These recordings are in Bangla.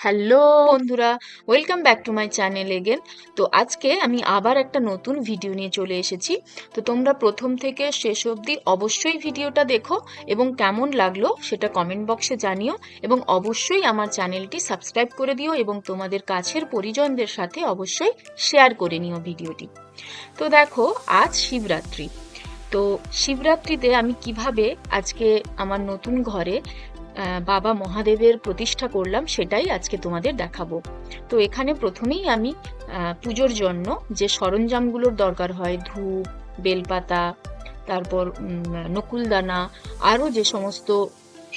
হ্যালো বন্ধুরা, welcome back to my channel again. তো আজকে আমি আবার একটা নতুন ভিডিও নিয়ে চলে এসেছি। তো তোমরা প্রথম থেকে শেষ অবধি অবশ্যই ভিডিওটা দেখো এবং কেমন লাগলো সেটা কমেন্ট বক্সে জানিও, এবং অবশ্যই আমার চ্যানেলটি সাবস্ক্রাইব করে দিও এবং তোমাদের কাছের পরিজনদের সাথে অবশ্যই শেয়ার করে নিও ভিডিওটি। তো দেখো, আজ শিবরাত্রি। তো শিবরাত্রিতে আমি কিভাবে আজকে আমার নতুন ঘরে বাবা মহাদেবের প্রতিষ্ঠা করলাম সেটাই আজকে তোমাদের দেখাবো। তো এখানে প্রথমেই আমি পুজোর জন্য যে সরঞ্জামগুলোর দরকার হয়, ধূপ, বেলপাতা, তারপর নকুলদানা, আরও যে সমস্ত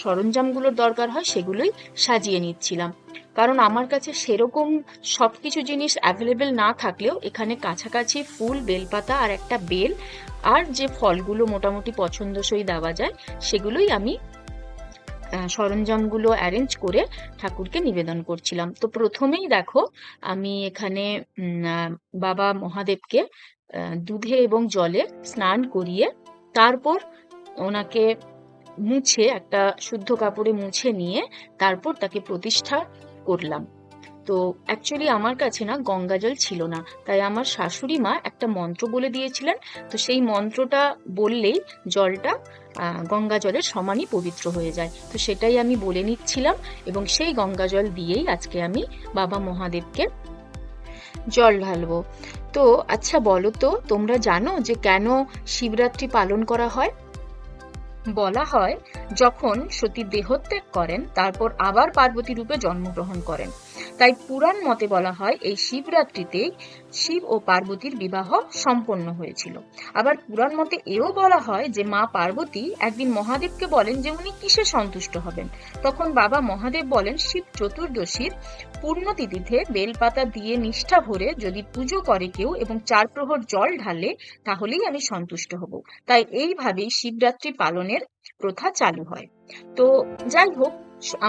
সরঞ্জামগুলোর দরকার হয় সেগুলোই সাজিয়ে নিচ্ছিলাম। কারণ আমার কাছে সেরকম সবকিছু জিনিস অ্যাভেলেবেল না থাকলেও এখানে কাছাকাছি ফুল, বেলপাতা আর একটা বেল আর যে ফলগুলো মোটামুটি পছন্দসই দেওয়া যায় সেগুলোই আমি সরঞ্জামগুলো অ্যারেঞ্জ করে ঠাকুরকে নিবেদন করছিলাম। তো প্রথমেই দেখো, আমি এখানে বাবা মহাদেবকে দুধে এবং জলে স্নান করিয়ে তারপর ওনাকে মুছে, একটা শুদ্ধ কাপড়ে মুছে নিয়ে তারপর তাকে প্রতিষ্ঠা করলাম। তো অ্যাকচুয়ালি আমার কাছে না গঙ্গা জল ছিল না, তাই আমার শাশুড়ি মা একটা মন্ত্র বলে দিয়েছিলেন। তো সেই মন্ত্রটা বললেই জলটা গঙ্গা জলের সমানই পবিত্র হয়ে যায়। তো সেটাই আমি বলে নিচ্ছিলাম এবং সেই গঙ্গা জল দিয়েই আজকে আমি বাবা মহাদেবকে জল ঢালবো। তো আচ্ছা বলো তো, তোমরা জানো যে কেন শিবরাত্রি পালন করা হয়? বলা হয়, যখন সতী দেহত্যাগ করেন তারপর আবার পার্বতী রূপে জন্মগ্রহণ করেন, তাই পুরাণ মতে বলা হয় এই শিবরাত্রিতে শিব ও পার্বতীর বিবাহ সম্পন্ন হয়েছিল। আবার পুরাণ মতে এও বলা হয় যে মা পার্বতী একদিন মহাদেবকে বলেন যে উনি কিসে সন্তুষ্ট হবেন। তখন বাবা মহাদেব বলেন, শিব চতুর্দশীর পূর্ণতিথিতে বেলপাতা দিয়ে নিষ্ঠা ভরে যদি পুজো করে কেউ এবং 4 প্রহর জল ঢালে তাহলেই আমি সন্তুষ্ট হব। তাই এইভাবেই শিবরাত্রি পালনের প্রথা চালু হয়। তো যাই হোক,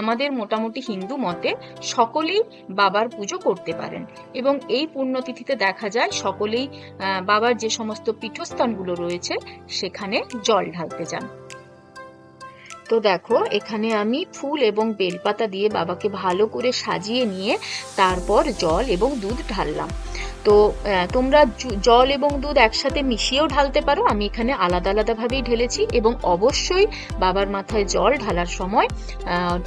আমাদের মোটামুটি হিন্দু মতে সকলেই বাবার পুজো করতে পারেন এবং এই পুণ্যতিথিতে দেখা যায় সকলেই বাবার যে সমস্ত পীঠস্থানগুলো রয়েছে সেখানে জল ঢালতে যান। তো দেখো, এখানে আমি ফুল এবং বেলপাতা দিয়ে বাবাকে ভালো করে সাজিয়ে নিয়ে তারপর জল এবং দুধ ঢাললাম। তো তোমরা জল এবং দুধ একসাথে মিশিয়েও ঢালতে পারো, আমি এখানে আলাদা আলাদা ভাবেই ঢেলেছি। এবং অবশ্যই বাবার মাথায় জল ঢালার সময়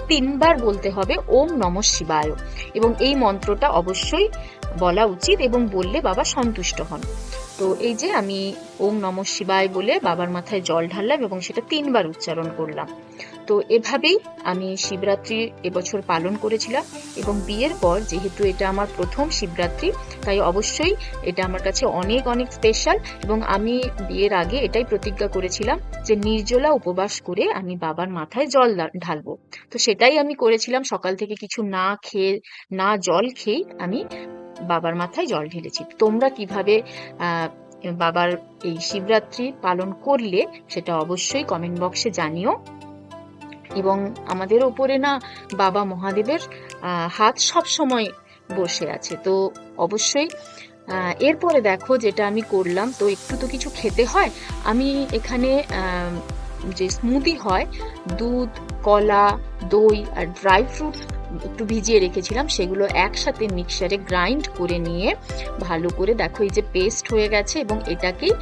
3 বার বলতে হবে ওম নমঃ শিবায়, এবং এই মন্ত্রটা অবশ্যই বলা উচিত এবং বললে বাবা সন্তুষ্ট হন। তো এই যে আমি ওম নমঃ শিবায় বলে বাবার মাথায় জল ঢাললাম এবং সেটা 3 বার উচ্চারণ করলাম। তো এভাবেই আমি শিবরাত্রি এবছর পালন করেছিলাম। এবং বিয়ের পর যেহেতু এটা আমার প্রথম শিবরাত্রি, তাই অবশ্যই এটা আমার কাছে অনেক অনেক স্পেশাল। এবং আমি বিয়ের আগে এটাই প্রতিজ্ঞা করেছিলাম যে নির্জলা উপবাস করে আমি বাবার মাথায় জল ঢালবো। তো সেটাই আমি করেছিলাম, সকাল থেকে কিছু না খেয়ে, না জল খেয়ে আমি বাবার মাথায় জল ঢেলেছি। তোমরা কিভাবে বাবার এই শিবরাত্রি পালন করলে সেটা অবশ্যই কমেন্ট বক্সে জানিও। এবং আমাদের ওপরে না বাবা মহাদেবের হাত সব সময় বসে আছে। তো অবশ্যই এরপরে দেখো যেটা আমি করলাম, তো একটু তো কিছু খেতে হয়। আমি এখানে যে স্মুদি হয়, দুধ, কলা, দই আর ড্রাই ফ্রুটস একটু ভিজিয়ে রেখেছিলাম, সেগুলো একসাথে মিক্সারে গ্রাইন্ড করে নিয়ে ভালো করে দেখো এই যে পেস্ট হয়ে গেছে, এবং এটাকেই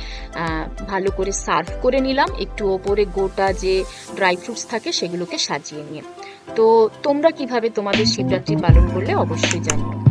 ভালো করে সার্ভ করে নিলাম, একটু ওপরে গোটা যে ড্রাই ফ্রুটস থাকে সেগুলোকে সাজিয়ে নিয়ে। তো তোমরা কিভাবে তোমাদের শিবরাত্রি পালন করলে অবশ্যই জানিও।